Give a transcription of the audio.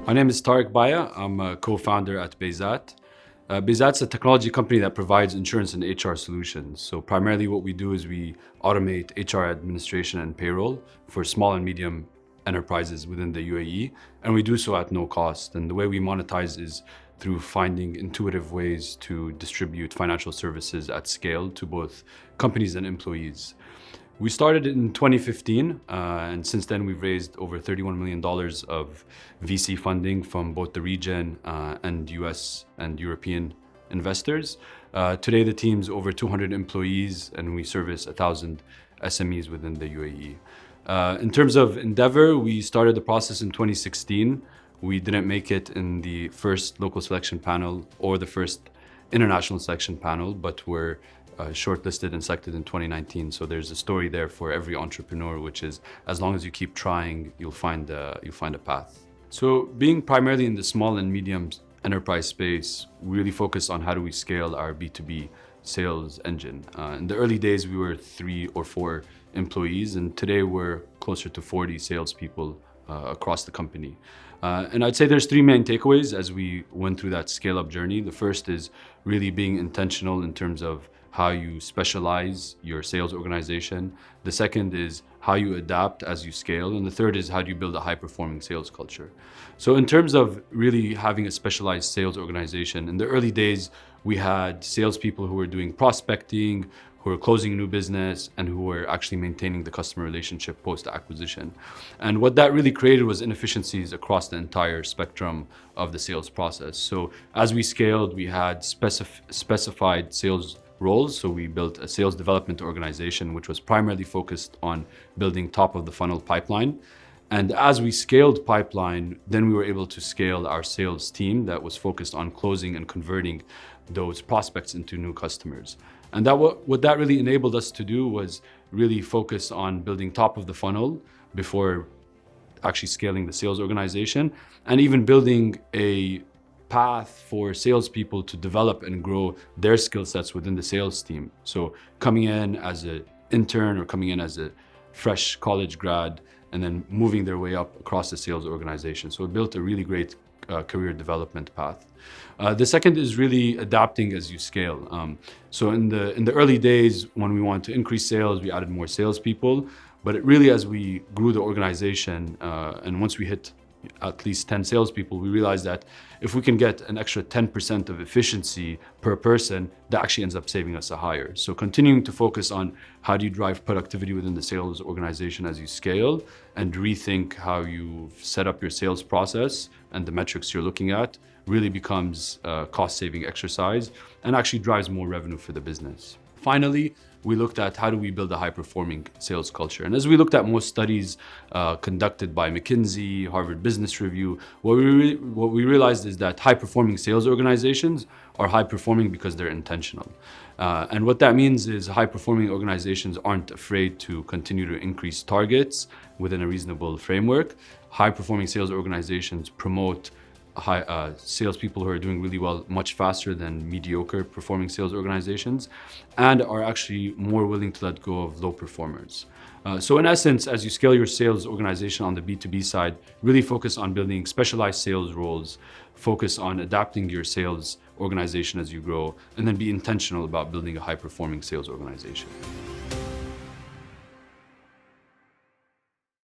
My name is Tarek Bayaa. I'm a co-founder at Bayzat. Bayzat's a technology company that provides insurance and HR solutions. So primarily what we do is we automate HR administration and payroll for small and medium enterprises within the UAE, and we do so at no cost. And the way we monetize is through finding intuitive ways to distribute financial services at scale to both companies and employees. We started in 2015, and since then we've raised over $31 million of VC funding from both the region and US and European investors. Today the team's over 200 employees and we service 1,000 SMEs within the UAE. In terms of endeavor, we started the process in 2016. We didn't make it in the first local selection panel or the first international selection panel, but we're shortlisted and selected in 2019. So there's a story there for every entrepreneur, which is as long as you keep trying, you'll find a path. So being primarily in the small and medium enterprise space, we really focus on how do we scale our B2B sales engine. In the early days, we were 3 or 4 employees, and today we're closer to 40 salespeople across the company. And I'd say there's 3 main takeaways as we went through that scale-up journey. The first is really being intentional in terms of how you specialize your sales organization. The second is how you adapt as you scale. And the third is how do you build a high-performing sales culture. So in terms of really having a specialized sales organization, in the early days, we had salespeople who were doing prospecting, who were closing new business, and who were actually maintaining the customer relationship post-acquisition. And what that really created was inefficiencies across the entire spectrum of the sales process. So as we scaled, we had specified sales roles. So we built a sales development organization, which was primarily focused on building top of the funnel pipeline. And as we scaled pipeline, then we were able to scale our sales team that was focused on closing and converting those prospects into new customers. And what that really enabled us to do was really focus on building top of the funnel before actually scaling the sales organization, and even building a path for salespeople to develop and grow their skill sets within the sales team. So coming in as an intern or coming in as a fresh college grad and then moving their way up across the sales organization. So it built a really great career development path. The second is really adapting as you scale. So in the early days, when we wanted to increase sales, we added more salespeople. But it really, as we grew the organization, and once we hit at least 10 salespeople, we realized that if we can get an extra 10% of efficiency per person, that actually ends up saving us a hire. So continuing to focus on how do you drive productivity within the sales organization as you scale, and rethink how you set up your sales process and the metrics you're looking at really becomes a cost-saving exercise and actually drives more revenue for the business. Finally, we looked at how do we build a high-performing sales culture. And as we looked at most studies conducted by McKinsey, Harvard Business Review, what we realized is that high-performing sales organizations are high-performing because they're intentional. And what that means is high-performing organizations aren't afraid to continue to increase targets within a reasonable framework. High-performing sales organizations promote salespeople who are doing really well much faster than mediocre performing sales organizations, and are actually more willing to let go of low performers. So in essence, as you scale your sales organization on the B2B side, really focus on building specialized sales roles, focus on adapting your sales organization as you grow, and then be intentional about building a high-performing sales organization.